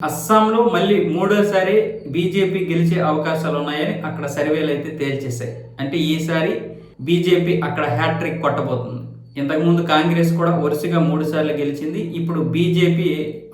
అస్సాంలో మళ్ళీ మూడోసారి బీజేపీ గెలిచే అవకాశాలు ఉన్నాయని అక్కడ సర్వేలు అయితే తేల్చేశాయి. అంటే ఈసారి బీజేపీ అక్కడ హ్యాట్రిక్ కొట్టబోతుంది. ఇంతకుముందు కాంగ్రెస్ కూడా వరుసగా 3 సార్లు గెలిచింది. ఇప్పుడు బీజేపీ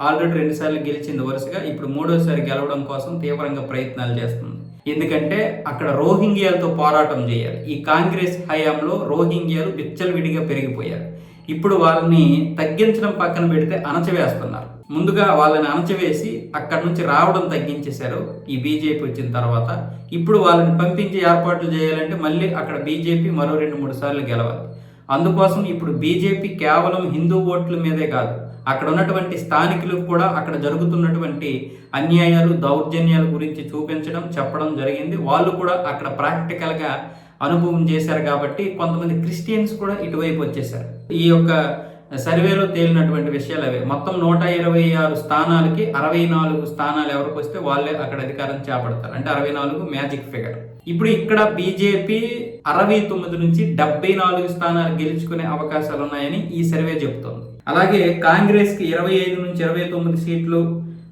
ఆల్రెడీ 2 సార్లు గెలిచింది వరుసగా. ఇప్పుడు మూడోసారి గెలవడం కోసం తీవ్రంగా ప్రయత్నాలు చేస్తుంది. ఎందుకంటే అక్కడ రోహింగ్యాలతో పోరాటం చేయాలి. ఈ కాంగ్రెస్ హయాంలో రోహింగ్యాలు విచ్చలవిడిగా పెరిగిపోయారు. ఇప్పుడు వాళ్ళని తగ్గించడం పక్కన పెడితే అణచివేస్తున్నారు. ముందుగా వాళ్ళని అణచివేసి అక్కడి నుంచి రావడం తగ్గించేశారు ఈ బీజేపీ వచ్చిన తర్వాత. ఇప్పుడు వాళ్ళని పంపించి ఏర్పాట్లు చేయాలంటే మళ్ళీ అక్కడ బీజేపీ మరో 2-3 సార్లు గెలవాలి. అందుకోసం ఇప్పుడు బీజేపీ కేవలం హిందూ ఓట్ల మీదే కాదు, అక్కడ ఉన్నటువంటి స్థానికులకు కూడా అక్కడ జరుగుతున్నటువంటి అన్యాయాలు, దౌర్జన్యాల గురించి చూపించడం, చెప్పడం జరిగింది. వాళ్ళు కూడా అక్కడ ప్రాక్టికల్గా అనుభవం చేశారు కాబట్టి కొంతమంది క్రిస్టియన్స్ కూడా ఇటువైపు వచ్చేసారు. ఈ యొక్క సర్వేలో తేలినటువంటి విషయాలు అవే. మొత్తం 126 స్థానాలకి 64 స్థానాలు ఎవరికి వస్తే వాళ్ళే అక్కడ అధికారం చేపడతారు. అంటే 64 మ్యాజిక్ ఫిగర్. ఇప్పుడు ఇక్కడ బీజేపీ 69 నుంచి 74 స్థానాలు గెలుచుకునే అవకాశాలు ఉన్నాయని ఈ సర్వే చెబుతోంది. అలాగే కాంగ్రెస్ కి 25 నుంచి 29 సీట్లు,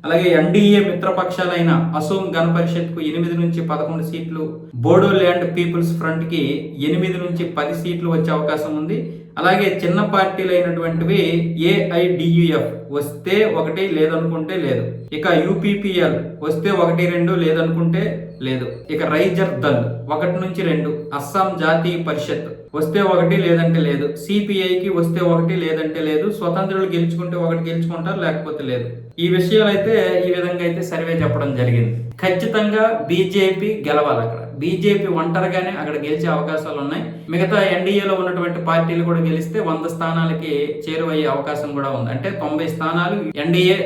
అలాగే ఎన్డీఏ మిత్రపక్షాలైన అసోం గణ పరిషత్ కు 8 నుంచి 11 సీట్లు, బోడోల్యాండ్ పీపుల్స్ ఫ్రంట్ కి 8 నుంచి 10 సీట్లు వచ్చే అవకాశం ఉంది. అలాగే చిన్న పార్టీలు అయినటువంటివి ఏఐడియుఎఫ్ వస్తే 1 లేదనుకుంటే లేదు. ఇక యూపీపీఎల్ వస్తే 1-2 లేదనుకుంటే లేదు. ఇక రైజర్ దళ్ 1 నుంచి 2, అస్సాం జాతీయ పరిషత్ వస్తే 1 లేదంటే లేదు, సిపిఐకి వస్తే 1 లేదంటే లేదు, స్వతంత్రులు గెలుచుకుంటే 1 గెలుచుకుంటారు, లేకపోతే లేదు. ఈ విషయాలైతే ఈ విధంగా అయితే సర్వే చెప్పడం జరిగింది. ఖచ్చితంగా బీజేపీ గెలవాలి. అక్కడ బీజేపీ ఒంటరిగానే అక్కడ గెలిచే అవకాశాలు ఉన్నాయి. మిగతా ఎన్డీఏలో ఉన్నటువంటి పార్టీలు కూడా గెలిస్తే 100 స్థానాలకి చేరువయ్యే అవకాశం కూడా ఉంది. అంటే 90 స్థానాలు ఎన్డీఏ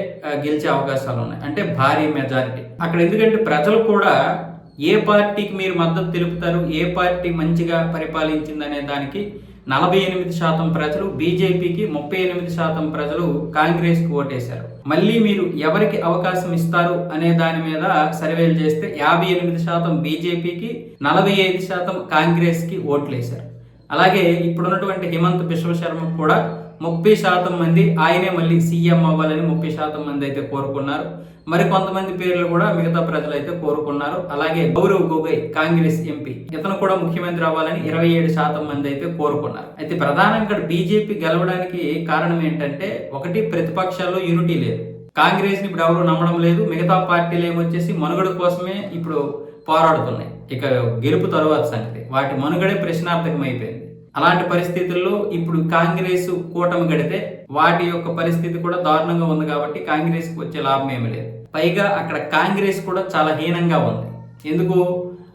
గెలిచే అవకాశాలు ఉన్నాయి. అంటే భారీ మెజారిటీ అక్కడ. ఎందుకంటే ప్రజలు కూడా ఏ పార్టీకి మీరు మద్దతు తెలుపుతారు, ఏ పార్టీ మంచిగా పరిపాలించిందనే దానికి 48% ప్రజలు బీజేపీకి, 38% ప్రజలు కాంగ్రెస్కి ఓటేశారు. మళ్ళీ మీరు ఎవరికి అవకాశం ఇస్తారు అనే దాని మీద సర్వేలు చేస్తే 58% బీజేపీకి, 45% కాంగ్రెస్కి ఓట్లేశారు. అలాగే ఇప్పుడున్నటువంటి హిమంత్ బిశ్వ శర్మ కూడా 30% మంది ఆయనే మళ్ళీ సీఎం అవ్వాలని 30% మంది అయితే కోరుకున్నారు. మరి కొంతమంది పేర్లు కూడా మిగతా ప్రజలు అయితే కోరుకున్నారు. అలాగే గౌరవ్ గొగోయ్ కాంగ్రెస్ ఎంపీ, ఇతను కూడా ముఖ్యమంత్రి అవ్వాలని 27% మంది అయితే కోరుకున్నారు. అయితే ప్రధానంగా బీజేపీ గెలవడానికి కారణం ఏంటంటే, ఒకటి ప్రతిపక్షాల్లో యూనిటీ లేదు. కాంగ్రెస్ ని ఇప్పుడు ఎవరు నమ్మడం లేదు. మిగతా పార్టీలు ఏమొచ్చేసి మనుగడ కోసమే ఇప్పుడు పోరాడుతున్నాయి. ఇక గెలుపు తరువాత సంగతి, వాటి మనుగడే ప్రశ్నార్థకం అయిపోయింది. అలాంటి పరిస్థితుల్లో ఇప్పుడు కాంగ్రెస్ కూటమి గడితే వాటి యొక్క పరిస్థితి కూడా దారుణంగా ఉంది. కాబట్టి కాంగ్రెస్ కి వచ్చే లాభం ఏమీ లేదు. పైగా అక్కడ కాంగ్రెస్ కూడా చాలా హీనంగా ఉంది. ఎందుకు?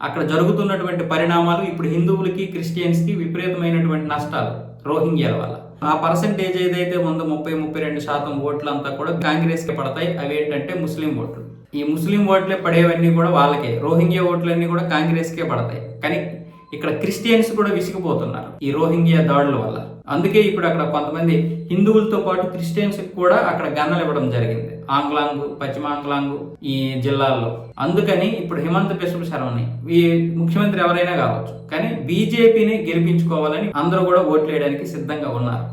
అక్కడ జరుగుతున్నటువంటి పరిణామాలు ఇప్పుడు హిందువులకి, క్రిస్టియన్స్ కి విపరీతమైనటువంటి నష్టాలు రోహింగ్యాల వల్ల. ఆ పర్సెంటేజ్ ఏదైతే ఉందో 30-32% ఓట్లంతా కూడా కాంగ్రెస్ కి పడతాయి. అవి ఏంటంటే ముస్లిం ఓట్లు. ఈ ముస్లిం ఓట్లే పడేవన్నీ కూడా వాళ్ళకే. రోహింగ్యా ఓట్లన్నీ కూడా కాంగ్రెస్ కే పడతాయి. కానీ ఇక్కడ క్రిస్టియన్స్ కూడా విసిగిపోతున్నారు ఈ రోహింగ్యా దాడుల వల్ల. అందుకే ఇప్పుడు అక్కడ కొంతమంది హిందువులతో పాటు క్రిస్టియన్స్ కూడా అక్కడ గన్నలు ఇవ్వడం జరిగింది, ఆంగ్లాంగ్, పశ్చిమ ఆంగ్లాంగ్ ఈ జిల్లాల్లో. అందుకని ఇప్పుడు హిమంత్ బిశ్వ శర్మని ఈ ముఖ్యమంత్రి ఎవరైనా కావచ్చు, కానీ బీజేపీని గెలిపించుకోవాలని అందరూ కూడా ఓట్లు వేయడానికి సిద్ధంగా ఉన్నారు.